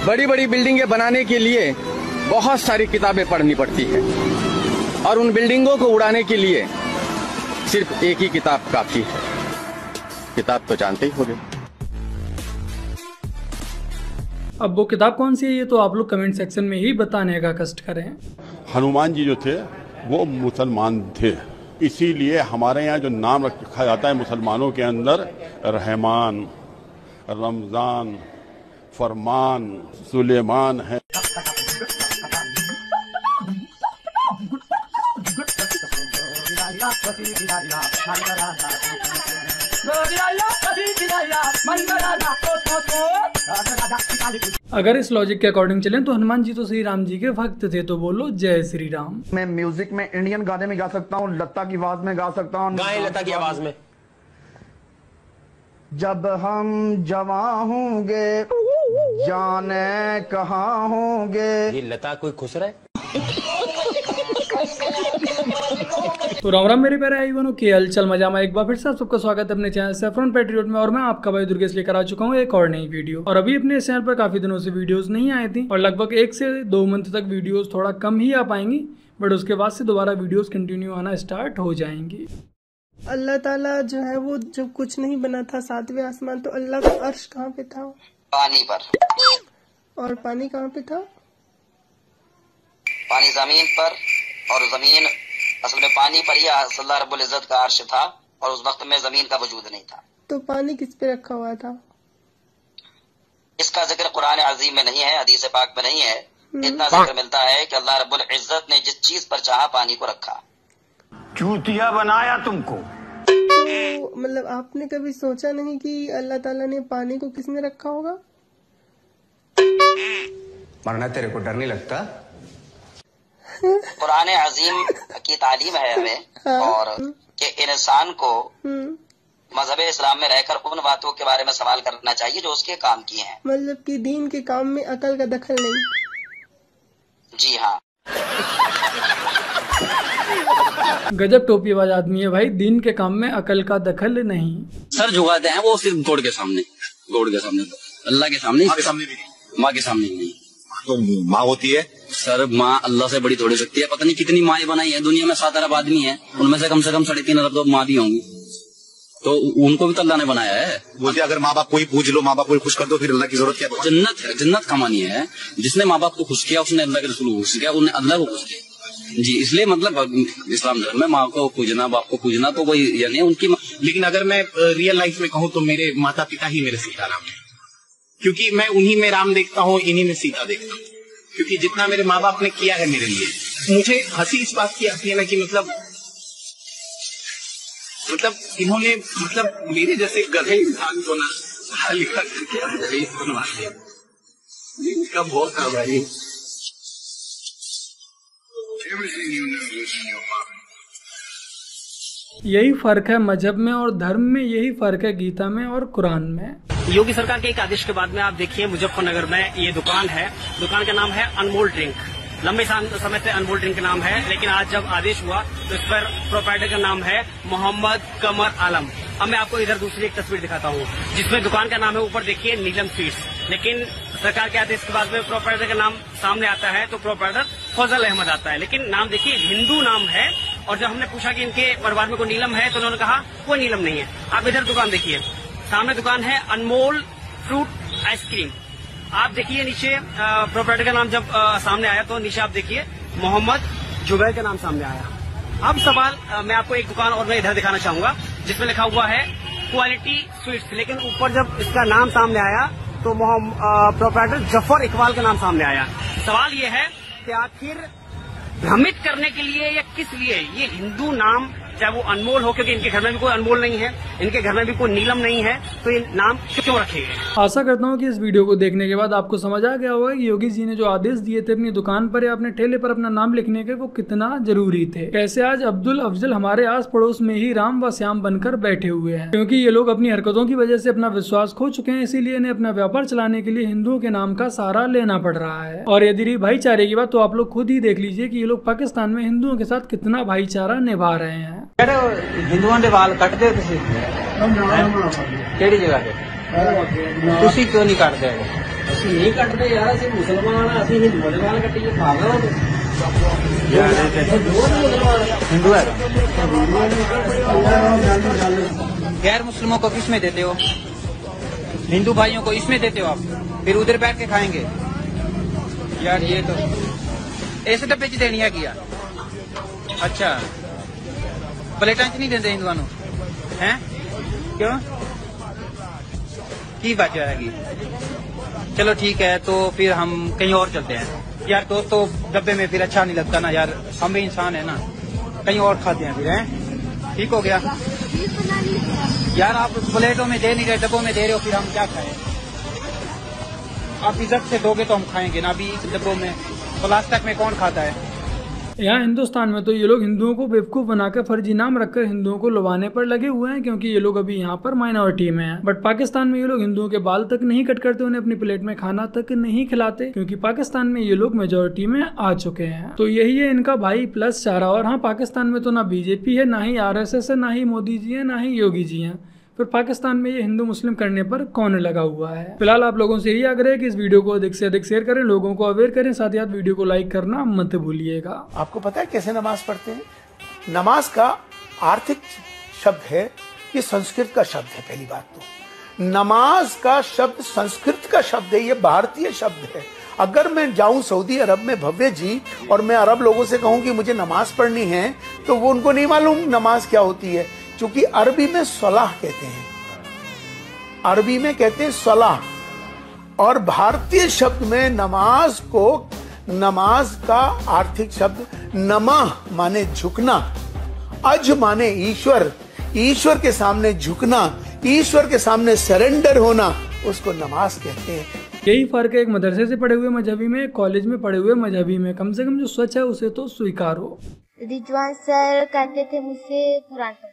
बड़ी बड़ी बिल्डिंगें बनाने के लिए बहुत सारी किताबें पढ़नी पड़ती है और उन बिल्डिंगों को उड़ाने के लिए सिर्फ एक ही किताब काफी है। किताब तो जानते ही होंगे। अब वो किताब कौन सी है ये तो आप लोग कमेंट सेक्शन में ही बताने का कष्ट करें। हनुमान जी जो थे वो मुसलमान थे, इसीलिए हमारे यहाँ जो नाम रखा जाता है मुसलमानों के अंदर रहमान, रमजान, फरमान, सुलेमान है। अगर इस लॉजिक के अकॉर्डिंग चलें तो हनुमान जी तो श्री राम जी के भक्त थे, तो बोलो जय श्री राम। मैं म्यूजिक में इंडियन गाने में गा सकता हूँ, लता की आवाज में गा सकता हूँ। गाएं लता की आवाज में। जब हम जवां होंगे जाने कहाँ होंगे। ये लता कोई खुश रहे। तो राम राम मेरे प्यारे भाई के हलचल मजामा, एक बार फिर से आप सबका स्वागत है अपने चैनल सैफरन पैट्रियट में। और मैं आपका भाई दुर्गेश लेकर आ चुका हूँ एक और नई वीडियो। और अभी अपने चैनल पर काफी दिनों से वीडियोस नहीं आई थी और लगभग 1 से 2 मंथ तक वीडियोस थोड़ा कम ही आ पाएंगी, बट उसके बाद से दोबारा वीडियोस कंटिन्यू आना स्टार्ट हो जाएंगी। अल्लाह ताला जो है वो जब कुछ नहीं बना था 7वें आसमान, तो अल्लाह का अर्श कहाँ पे था? पानी पर। और पानी कहाँ पे था? पानी जमीन पर, और जमीन असल में पानी पर ही अल्लाह रब्बुल इज्जत का अर्श था, और उस वक्त में जमीन का वजूद नहीं था। तो पानी किस पे रखा हुआ था? इसका जिक्र कुरान अजीम में नहीं है, हदीस पाक में नहीं है। इतना जिक्र मिलता है कि अल्लाह रब्बुल इज्जत ने जिस चीज पर चाहा पानी को रखा। चूतिया बनाया तुमको। तो मतलब आपने कभी सोचा नहीं कि अल्लाह ताला ने पानी को किसने रखा होगा? मरना तेरे को डर नहीं लगता? कुरान अजीम की तालीम है हमें और कि इंसान को मजहब इस्लाम में रहकर उन बातों के बारे में सवाल करना चाहिए जो उसके काम की हैं। मतलब कि दीन के काम में अकल का दखल नहीं। जी हाँ। गजब टोपीबाज आदमी है भाई, दीन के काम में अकल का दखल नहीं। सर झुकाते हैं वो सिर्फ गॉड के सामने, गॉड के सामने, अल्लाह के सामने, माँ के सामने भी नहीं, माँ के सामने नहीं। तो माँ होती है सर, माँ अल्लाह से बड़ी थोड़ी सकती है। पता नहीं कितनी माएँ बनाई है दुनिया में, 7 अरब आदमी है, उनमें से कम 3.5 अरब तो माँ भी होंगी, तो उनको भी तो अल्लाह ने बनाया है। बोलते अगर माँ बाप को ही पूज लो, माँ बाप को खुश कर दो, फिर अल्लाह की जरूरत क्या? जन्नत है, जन्नत कमानी है। जिसने माँ बाप को खुश किया उसने अल्लाह के रसूल को खुश किया, उन्हें अल्लाह को खुश किया जी। इसलिए मतलब इस्लाम धर्म में माँ को पूजना, बाप को पूजना तो कोई यानी उनकी। लेकिन अगर मैं रियल लाइफ में कहूँ तो मेरे माता पिता ही मेरे सीताराम है, क्योंकि मैं उन्हीं में राम देखता हूँ, इन्हीं में सीता देखता हूँ। क्योंकि जितना मेरे माँ बाप ने किया है मेरे लिए, मुझे हंसी इस बात की आती है ना कि मतलब इन्होंने मेरे जैसे गधे इंसान को ना लिखा करके बनवा दिया। इनका बहुत था भाई। यही फर्क है मजहब में और धर्म में, यही फर्क है गीता में और कुरान में। योगी सरकार के एक आदेश के बाद में आप देखिए मुजफ्फरनगर में ये दुकान है, दुकान का नाम है अनमोल ड्रिंक। लंबे समय से अनमोल ड्रिंक का नाम है, लेकिन आज जब आदेश हुआ तो इस पर प्रोप्राइटर का नाम है मोहम्मद कमर आलम। अब मैं आपको इधर दूसरी एक तस्वीर दिखाता हूँ जिसमें दुकान का नाम है, ऊपर देखिए नीलम स्वीट्स, लेकिन सरकार के आदेश के बाद में प्रोप्राइटर का नाम सामने आता है तो प्रोप्राइटर फजल अहमद आता है, लेकिन नाम देखिए हिंदू नाम है। और जब हमने पूछा कि इनके परिवार में कोई नीलम है तो उन्होंने कहा कोई नीलम नहीं है। आप इधर दुकान देखिए, सामने दुकान है अनमोल फ्रूट आइसक्रीम। आप देखिए नीचे प्रोप्राइटर का नाम जब सामने आया तो नीचे आप देखिए मोहम्मद जुबैर का नाम सामने आया। अब सवाल मैं आपको एक दुकान और मैं इधर दिखाना चाहूंगा जिसमें लिखा हुआ है क्वालिटी स्वीट्स, लेकिन ऊपर जब इसका नाम सामने आया तो प्रोप्राइटर जफर इकबाल का नाम सामने आया। सवाल ये है कि आखिर भ्रमित करने के लिए या किस लिए ये हिंदू नाम, चाहे वो अनमोल हो, क्योंकि इनके घर में भी कोई अनमोल नहीं है, इनके घर में भी कोई नीलम नहीं है, तो ये नाम क्यों रखे गए? आशा करता हूँ कि इस वीडियो को देखने के बाद आपको समझ आ गया होगा कि योगी जी ने जो आदेश दिए थे अपनी दुकान पर या अपने ठेले पर अपना नाम लिखने के, वो कितना जरूरी थे। कैसे आज अब्दुल अफजल हमारे आस पड़ोस में ही राम व श्याम बनकर बैठे हुए हैं, क्योंकि ये लोग अपनी हरकतों की वजह से अपना विश्वास खो चुके हैं, इसीलिए इन्हें अपना व्यापार चलाने के लिए हिंदुओं के नाम का सहारा लेना पड़ रहा है। और यदि रही भाईचारे की बात तो आप लोग खुद ही देख लीजिए कि ये लोग पाकिस्तान में हिंदुओं के साथ कितना भाईचारा निभा रहे हैं। हिंदुओं के बाल कटते किसी केड़ी जगह पे? तुसी क्यों नहीं काटते? नहीं कटते यार, सिर्फ मुसलमान असं हिंदुओं ने वाल कटी पागल हो हिंदू है। गैर मुस्लिमों को किस में देते हो? हिंदू भाइयों को इसमें देते हो आप, फिर उधर बैठ के खाएंगे यार। ये तो ऐसे डब्बे च देनिया किया। अच्छा प्लेटा च नहीं देते हिंदुओं हैं? क्यों की बात जाएगी? चलो ठीक है, तो फिर हम कहीं और चलते हैं यार। दोस्तों डब्बे में फिर अच्छा नहीं लगता ना यार, हम भी इंसान है ना, कहीं और खाते हैं फिर हैं। ठीक हो गया यार, आप प्लेटों में दे नहीं रहे, डब्बों में दे रहे हो, फिर हम क्या खाएं? आप इज्जत से दोगे तो हम खाएंगे ना। अभी डब्बों में प्लास्टिक में कौन खाता है? यहाँ हिंदुस्तान में तो ये लोग हिंदुओं को बेवकूफ बनाकर फर्जी नाम रखकर हिंदुओं को लुभाने पर लगे हुए हैं, क्योंकि ये लोग अभी यहाँ पर माइनॉरिटी में हैं। बट पाकिस्तान में ये लोग हिंदुओं के बाल तक नहीं कट करते, उन्हें अपनी प्लेट में खाना तक नहीं खिलाते, क्योंकि पाकिस्तान में ये लोग मेजोरिटी में आ चुके हैं। तो यही है इनका भाई प्लस चारा। और हाँ, पाकिस्तान में तो ना बीजेपी है, ना ही RSS है, ना ही मोदी जी है, ना ही योगी जी है। फिर पाकिस्तान में ये हिंदू मुस्लिम करने पर कौन लगा हुआ है? फिलहाल आप लोगों से यही आग्रह है कि इस वीडियो को अधिक से अधिक शेयर करें, लोगों को अवेयर करें, साथ ही साथ वीडियो को लाइक करना मत भूलिएगा। आपको पता है कैसे नमाज पढ़ते हैं? नमाज का आर्थिक शब्द है, ये संस्कृत का शब्द है। पहली बात तो नमाज का शब्द संस्कृत का शब्द है, ये भारतीय शब्द है। अगर मैं जाऊं सऊदी अरब में भव्य जी और मैं अरब लोगों से कहूं कि मुझे नमाज पढ़नी है, तो वो उनको नहीं मालूम नमाज क्या होती है, क्योंकि अरबी में सलाह कहते हैं, अरबी में कहते हैं सलाह। और भारतीय शब्द में नमाज को, नमाज का आर्थिक शब्द नमः माने झुकना, अज माने ईश्वर, ईश्वर के सामने झुकना, ईश्वर के सामने सरेंडर होना, उसको नमाज कहते हैं। यही फर्क है एक मदरसे से पढ़े हुए मजहबी में, कॉलेज में पढ़े हुए मजहबी में। कम से कम जो सच है उसे तो स्वीकार हो। रिजवान सर कहते थे मुझसे कुरान पढ़,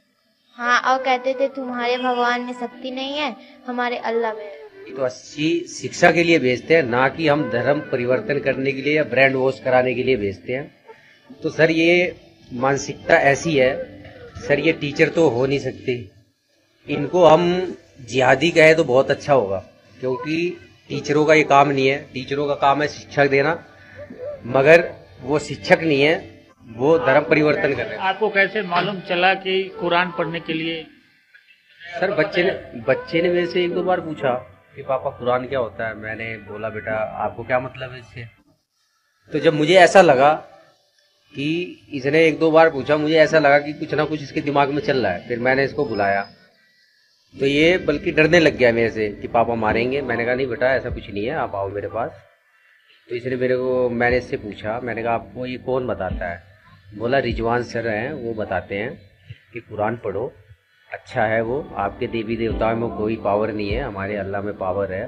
हाँ, और कहते थे तुम्हारे भगवान में शक्ति नहीं है, हमारे अल्लाह में है। तो अच्छी शिक्षा के लिए भेजते हैं, ना कि हम धर्म परिवर्तन करने के लिए या ब्रांड वॉश कराने के लिए भेजते हैं। तो सर ये मानसिकता ऐसी है सर, ये टीचर तो हो नहीं सकते, इनको हम जिहादी कहे तो बहुत अच्छा होगा, क्योंकि टीचरों का ये काम नहीं है। टीचरों का काम है शिक्षा देना, मगर वो शिक्षक नहीं है, वो धर्म परिवर्तन कर रहे हैं। आपको कैसे मालूम चला कि कुरान पढ़ने के लिए? सर बच्चे ने मेरे से एक दो बार पूछा कि पापा कुरान क्या होता है। मैंने बोला बेटा आपको क्या मतलब है इससे? तो जब मुझे ऐसा लगा कि इसने एक दो बार पूछा, मुझे ऐसा लगा कि कुछ ना कुछ इसके दिमाग में चल रहा है। फिर मैंने इसको बुलाया, तो ये बल्कि डरने लग गया मेरे से कि पापा मारेंगे। मैंने कहा नहीं बेटा ऐसा कुछ नहीं है, आप आओ मेरे पास। तो इसने मैंने इससे पूछा, मैंने कहा आपको ये कौन बताता है? बोला रिजवान सर हैं, वो बताते हैं कि कुरान पढ़ो, अच्छा है वो। आपके देवी देवताओं में कोई पावर नहीं है, हमारे अल्लाह में पावर है।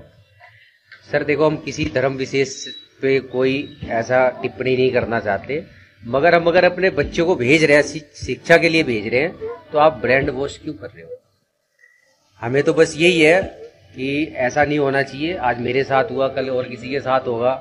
सर देखो, हम किसी धर्म विशेष पे कोई ऐसा टिप्पणी नहीं करना चाहते, मगर हम अगर अपने बच्चों को भेज रहे हैं, शिक्षा के लिए भेज रहे हैं, तो आप ब्रांड वॉश क्यों कर रहे हो? हमें तो बस यही है कि ऐसा नहीं होना चाहिए। आज मेरे साथ हुआ, कल और किसी के साथ होगा।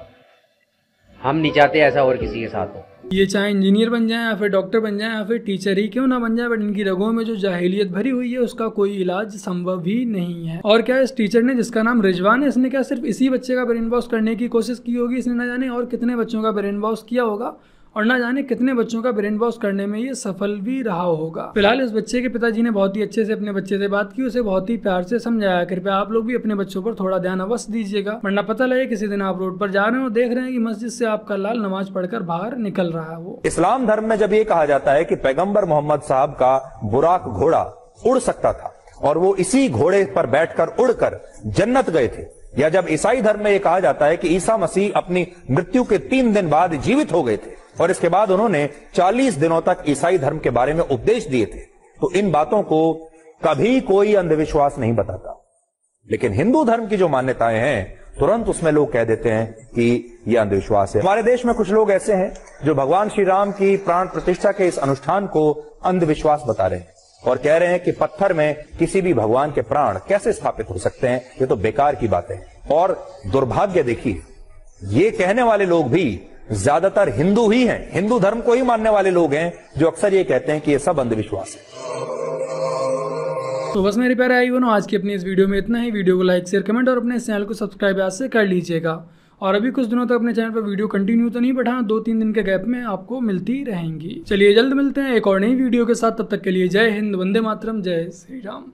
हम नहीं चाहते ऐसा और किसी के साथ हो। ये चाहे इंजीनियर बन जाए या फिर डॉक्टर बन जाए या फिर टीचर ही क्यों ना बन जाए, बट इनकी रगों में जो जाहिलियत भरी हुई है उसका कोई इलाज संभव ही नहीं है। और क्या इस टीचर ने, जिसका नाम रिजवान है, इसने क्या सिर्फ इसी बच्चे का ब्रेन वॉश करने की कोशिश की होगी? इसने ना जाने और कितने बच्चों का ब्रेन वॉश किया होगा, और ना जाने कितने बच्चों का ब्रेन वॉश करने में ये सफल भी रहा होगा। फिलहाल इस बच्चे के पिताजी ने बहुत ही अच्छे से अपने बच्चे से बात की, उसे बहुत ही प्यार से समझाया। कृपया आप लोग भी अपने बच्चों पर थोड़ा ध्यान अवश्य दीजिएगा, वरना पता लगे किसी दिन आप रोड पर जा रहे हो, देख रहे हैं कि मस्जिद से आपका लाल नमाज पढ़कर बाहर निकल रहा है। वो इस्लाम धर्म में जब ये कहा जाता है कि पैगंबर मोहम्मद साहब का बुराक घोड़ा उड़ सकता था और वो इसी घोड़े पर बैठकर उड़कर जन्नत गए थे, या जब ईसाई धर्म में ये कहा जाता है कि ईसा मसीह अपनी मृत्यु के 3 दिन बाद जीवित हो गए थे और इसके बाद उन्होंने 40 दिनों तक ईसाई धर्म के बारे में उपदेश दिए थे, तो इन बातों को कभी कोई अंधविश्वास नहीं बताता। लेकिन हिंदू धर्म की जो मान्यताएं हैं, तुरंत उसमें लोग कह देते हैं कि यह अंधविश्वास है। हमारे देश में कुछ लोग ऐसे हैं जो भगवान श्री राम की प्राण प्रतिष्ठा के इस अनुष्ठान को अंधविश्वास बता रहे हैं और कह रहे हैं कि पत्थर में किसी भी भगवान के प्राण कैसे स्थापित हो सकते हैं, ये तो बेकार की बात है। और दुर्भाग्य देखिए, ये कहने वाले लोग भी ज्यादातर हिंदू ही हैं, हिंदू धर्म को ही मानने वाले लोग हैं, जो अक्सर ये कहते हैं कि ये सब अंधविश्वास है। तो बस मेरे प्यारे आई बनो, आज की अपनी इस वीडियो में इतना ही। वीडियो को लाइक, शेयर, कमेंट और अपने इस चैनल को सब्सक्राइब आज से कर लीजिएगा। और अभी कुछ दिनों तक अपने चैनल पर वीडियो कंटिन्यू तो नहीं, बट हाँ 2-3 दिन के गैप में आपको मिलती रहेंगी। चलिए जल्द मिलते हैं एक और नई वीडियो के साथ, तब तक के लिए जय हिंद, वंदे मातरम, जय श्री राम।